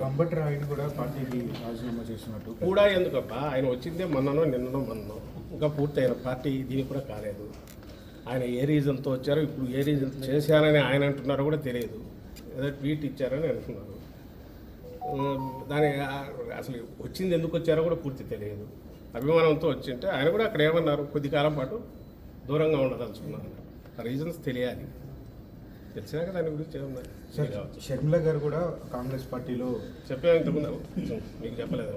అంబటి రాయుడు కూడా పార్టీకి రాజీనామా చేసినట్టు కూడా ఎందుకబ్బా, ఆయన వచ్చిందే మొన్ననో మొన్ననో, ఇంకా పూర్తయిన పార్టీ దీనికి కూడా కాలేదు. ఆయన ఏ రీజన్తో వచ్చారో, ఇప్పుడు ఏ రీజన్ చేశారని ఆయన అంటున్నారో కూడా తెలియదు. ఏదో ట్వీట్ ఇచ్చారని అంటున్నారు. దాని అసలు వచ్చింది ఎందుకు వచ్చారో కూడా పూర్తి తెలియదు. అభిమానంతో వచ్చింటే ఆయన కూడా అక్కడ ఏమన్నారు, కొద్ది కాలం పాటు దూరంగా ఉండదలుచుకున్నారు. ఆ రీజన్స్ తెలియాలి. తెలిసినాక దాని గురించి ఏమన్నా. షర్మిల గారు కూడా కాంగ్రెస్ పార్టీలో చెప్పాను ఇంతకుముందు, మీకు చెప్పలేదు.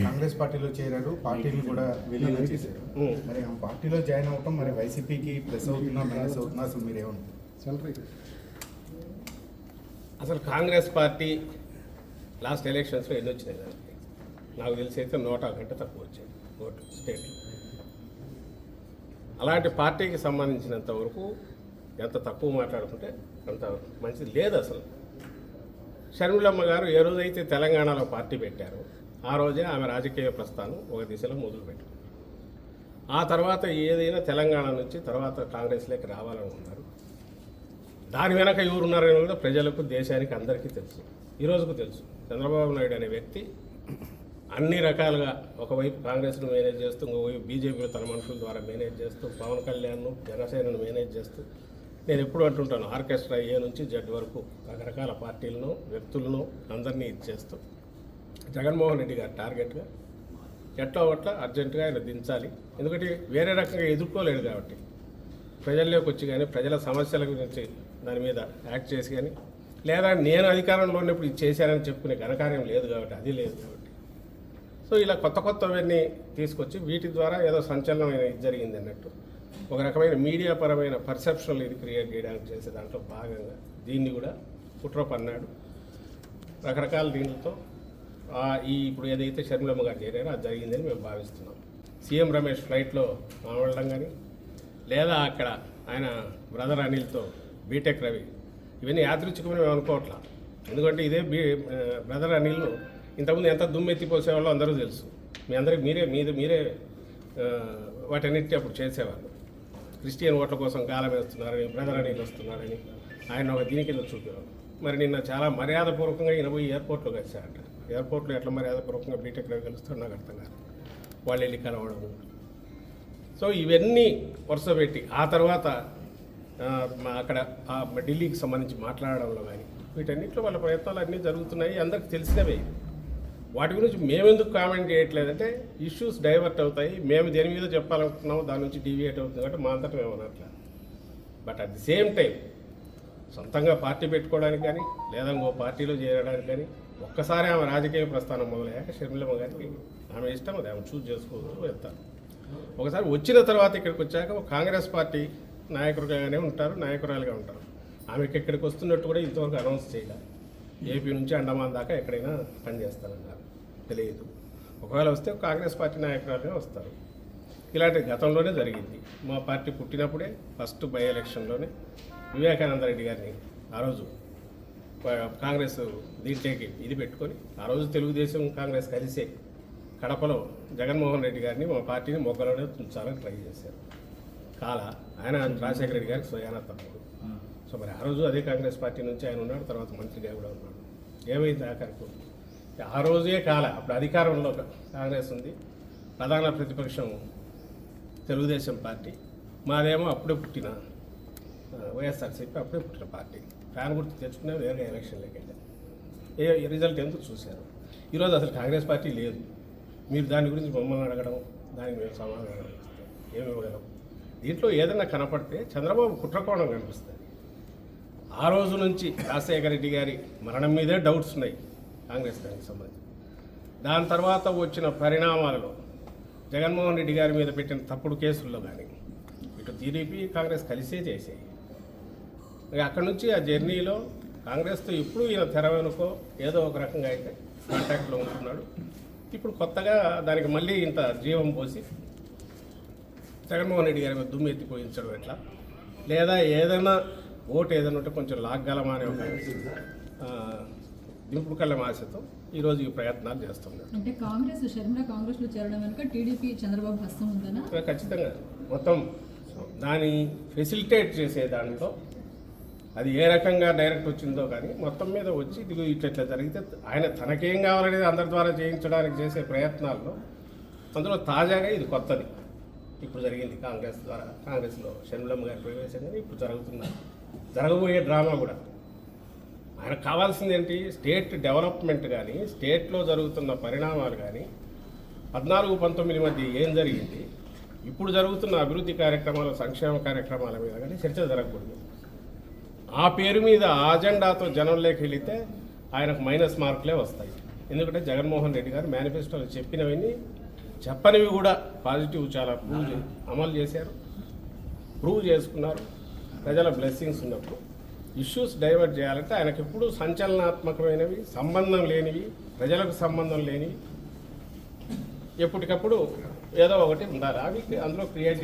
కాంగ్రెస్ పార్టీలో చేరారు, పార్టీని కూడా విలీనం చేశారు. మరి ఆ పార్టీలో జాయిన్ అవటం మరి వైసీపీకి ప్లస్ అవుతుందా మైనస్ అవుతుందా, అసలు మీరేమన్నా? అసలు కాంగ్రెస్ పార్టీ లాస్ట్ ఎలక్షన్స్లో ఎన్ని వచ్చినాయి దానికి నాకు తెలిసి అయితే 100 కంటే తక్కువ వచ్చాయి ఓటు స్టేట్లో. అలాంటి పార్టీకి సంబంధించినంత వరకు ఎంత తక్కువ మాట్లాడుకుంటే అంత మంచిది లేదు. అసలు షర్మిలమ్మ గారు ఏ రోజైతే తెలంగాణలో పార్టీ పెట్టారో ఆ రోజే ఆమె రాజకీయ ప్రస్థానం ఒక దిశలో మొదలుపెట్టారు. ఆ తర్వాత ఏదైనా తెలంగాణ నుంచి తర్వాత కాంగ్రెస్లోకి రావాలని ఉన్నారు. దాని వెనక ఎవరున్నారని కూడా ప్రజలకు, దేశానికి అందరికీ తెలుసు. ఈ రోజుకు తెలుసు. చంద్రబాబు నాయుడు అనే వ్యక్తి అన్ని రకాలుగా ఒకవైపు కాంగ్రెస్ను మేనేజ్ చేస్తూ, ఇంకోవైపు బీజేపీలో తన మనుషుల ద్వారా మేనేజ్ చేస్తూ, పవన్ కళ్యాణ్ను, జనసేనను మేనేజ్ చేస్తూ, నేను ఎప్పుడు అంటుంటాను, ఆర్కెస్ట్రా ఏ నుంచి జడ్ వరకు రకరకాల పార్టీలను, వ్యక్తులను అందరినీ ఇచ్చేస్తూ జగన్మోహన్ రెడ్డి గారు టార్గెట్గా ఎట్లా ఒట్లా అర్జెంటుగా ఆయన దించాలి. ఎందుకంటే వేరే రకంగా ఎదుర్కోలేడు కాబట్టి ప్రజల్లోకి వచ్చి కానీ ప్రజల సమస్యల గురించి దాని మీద యాక్ట్ చేసి కానీ, లేదా నేను అధికారంలో ఉన్నప్పుడు ఇది చేశానని చెప్పుకునే ఘనకార్యం లేదు కాబట్టి, అది లేదు కాబట్టి, సో ఇలా కొత్తవన్నీ తీసుకొచ్చి వీటి ద్వారా ఏదో సంచలనమైన ఇది జరిగింది అన్నట్టు ఒక రకమైన మీడియా పరమైన పర్సెప్షనల్ ఇది క్రియేట్ చేయడానికి చేసే దాంట్లో భాగంగా దీన్ని కూడా కుట్ర పన్నాడు. రకరకాల దీనితో ఇప్పుడు ఏదైతే షర్మిలమ్మ గారు చేరారో అది జరిగిందని మేము భావిస్తున్నాం. సీఎం రమేష్ ఫ్లైట్లో మాట్లాడడం కానీ, లేదా అక్కడ ఆయన బ్రదర్ అనిల్తో బీటెక్ రవి, ఇవన్నీ యాదృచ్ఛికమని మేము అనుకోవట్లా. ఎందుకంటే ఇదే బ్రదర్ అనిల్ను ఇంతకుముందు ఎంత దుమ్మెత్తిపోసేవాళ్ళో అందరూ తెలుసు. మీ అందరికి మీరే వాటన్నిటి అప్పుడు చేసేవాళ్ళు. క్రిస్టియన్ ఓట్ల కోసం గాలం వేస్తున్నారని, బ్రదర్ అనిల్ వస్తున్నారని ఆయన ఒక దీని కింద చూపేవాళ్ళు. మరి నిన్న చాలా మర్యాదపూర్వకంగా ఈయన పోయి ఎయిర్పోర్ట్లో కలిశారంట. ఎయిర్పోర్ట్లో ఎట్లా మర్యాదపూర్వకంగా బీటెక్ రవి కలుస్తారో నాకు అర్థం కాదు. వాళ్ళు వెళ్ళి కలవడం. సో ఇవన్నీ వరుస పెట్టి ఆ తర్వాత అక్కడ ఢిల్లీకి సంబంధించి మాట్లాడడంలో కానీ వీటన్నిటిలో వాళ్ళ ప్రయత్నాలు అన్నీ జరుగుతున్నాయి, అందరికి తెలిసినవే. వాటి గురించి మేమెందుకు కామెంట్ చేయట్లేదంటే ఇష్యూస్ డైవర్ట్ అవుతాయి, మేము దేని మీద చెప్పాలనుకుంటున్నామో దాని నుంచి డీవియేట్ అవుతుంది కాబట్టి మా అంతటా మేము అనట్లా. But at the same time సొంతంగా పార్టీ పెట్టుకోవడానికి కానీ, లేదా ఇంకో పార్టీలో చేరడానికి కానీ ఒక్కసారి ఆమె రాజకీయ ప్రస్థానం మొదలయ్యాక షర్మిలమ్మ గారికి ఆమె ఇష్టం, అది ఆమె చూజ్ చేసుకోవచ్చు, వెళ్తారు. ఒకసారి వచ్చిన తర్వాత ఇక్కడికి వచ్చాక కాంగ్రెస్ పార్టీ నాయకులుగానే ఉంటారు, నాయకురాలుగా ఉంటారు. ఆమెకి ఎక్కడికి వస్తున్నట్టు కూడా ఇంతవరకు అనౌన్స్ చేయాలి. ఏపీ నుంచి అండమాన్ దాకా ఎక్కడైనా పనిచేస్తారన్నారు, తెలియదు. ఒకవేళ వస్తే కాంగ్రెస్ పార్టీ నాయకురాలుగా వస్తారు. ఇలాంటి గతంలోనే జరిగింది. మా పార్టీ పుట్టినప్పుడే ఫస్ట్ బై ఎలక్షన్లోనే వివేకానంద రెడ్డి గారిని ఆ రోజు కాంగ్రెస్ దీంట్లోకి ఇది పెట్టుకొని ఆ రోజు తెలుగుదేశం కాంగ్రెస్ కలిసే కడపలో జగన్మోహన్ రెడ్డి గారిని మా పార్టీని మొగ్గలోనే ఉంచాలని ట్రై చేశారు. ఆయన రాజశేఖర రెడ్డి గారికి స్వయానా తమ్ముడు. సో మరి ఆ రోజు అదే కాంగ్రెస్ పార్టీ నుంచి ఆయన ఉన్నాడు, తర్వాత మంత్రిగా కూడా ఉన్నాడు. ఏమైంది ఆఖరికి ఆ రోజే అప్పుడు అధికారంలో కాంగ్రెస్ ఉంది, ప్రధాన ప్రతిపక్షం తెలుగుదేశం పార్టీ, మాదేమో అప్పుడే పుట్టిన వైఎస్ఆర్సీపీ అప్పుడే పుట్టిన పార్టీ. ఫ్యాన్ గుర్తు తెచ్చుకునే వేరే ఎలక్షన్లోకి వెళ్ళారు. రిజల్ట్ ఎందుకు చూశారు. ఈరోజు అసలు కాంగ్రెస్ పార్టీ లేదు. మీరు దాని గురించి మమ్మల్ని అడగడం, దానికి మేము సమాధానం ఏమి ఇవ్వగలం. దీంట్లో ఏదైనా కనపడితే చంద్రబాబు కుట్రకోణం కనిపిస్తుంది. ఆ రోజు నుంచి రాజశేఖర రెడ్డి గారి మరణం మీదే డౌట్స్ ఉన్నాయి కాంగ్రెస్ దానికి సంబంధించి. దాని తర్వాత వచ్చిన పరిణామాలలో జగన్మోహన్ రెడ్డి గారి మీద పెట్టిన తప్పుడు కేసుల్లో కానీ ఇటు టీడీపీ కాంగ్రెస్ కలిసే చేసాయి. అక్కడి నుంచి ఆ జర్నీలో కాంగ్రెస్తో ఇప్పుడు ఈయన తెర వెనుకో ఏదో ఒక రకంగా అయితే కాంటాక్ట్లో ఉంటున్నాడు. ఇప్పుడు కొత్తగా దానికి మళ్ళీ ఇంత జీవం పోసి జగన్మోహన్ రెడ్డి గారి మీద దుమ్ము ఎత్తిపోయించడం ఎట్లా, లేదా ఏదైనా ఓటు ఏదైనా ఉంటే కొంచెం లాగ్గలమా అనే ఒక దింపుడు కళ్ళ ఆశతో ఈరోజు ఈ ప్రయత్నాలు చేస్తున్నారు. అంటే కాంగ్రెస్లో చేరడం వెనుక టీడీపీ చంద్రబాబు హస్తం ఉందనా? ఖచ్చితంగా మొత్తం దాన్ని ఫెసిలిటేట్ చేసే దాంట్లో అది ఏ రకంగా డైరెక్ట్ వచ్చిందో కానీ మొత్తం మీద వచ్చి ఇది ఇట్లా జరిగితే ఆయన తనకేం కావాలనేది అందరి ద్వారా చేయించడానికి చేసే ప్రయత్నాల్లో అందులో తాజాగా ఇది కొత్తది ఇప్పుడు జరిగింది కాంగ్రెస్లో షణ్ములమ్మ గారి ప్రవేశం కానీ ఇప్పుడు జరగబోయే డ్రామా కూడా. ఆయనకు కావాల్సింది ఏంటి? స్టేట్ డెవలప్మెంట్ కానీ స్టేట్లో జరుగుతున్న పరిణామాలు కానీ 14-19 మధ్య ఏం జరిగింది, ఇప్పుడు జరుగుతున్న అభివృద్ధి కార్యక్రమాలు సంక్షేమ కార్యక్రమాల మీద కానీ చర్చ జరగకూడదు. ఆ పేరు మీద ఆ అజెండాతో జనంలోకి వెళితే ఆయనకు మైనస్ మార్కులే వస్తాయి. ఎందుకంటే జగన్మోహన్ రెడ్డి గారు మేనిఫెస్టోలో చెప్పినవన్నీ చెప్పనివి కూడా పాజిటివ్ చాలా అమలు చేశారు, ప్రూవ్ చేసుకున్నారు. ప్రజల బ్లెస్సింగ్స్ ఉన్నప్పుడు ఇష్యూస్ డైవర్ట్ చేయాలంటే ఆయనకు ఎప్పుడూ సంచలనాత్మకమైనవి, సంబంధం లేనివి, ప్రజలకు సంబంధం లేనివి ఎప్పటికప్పుడు ఏదో ఒకటి ఉండాలి. అవి అందులో క్రియేట్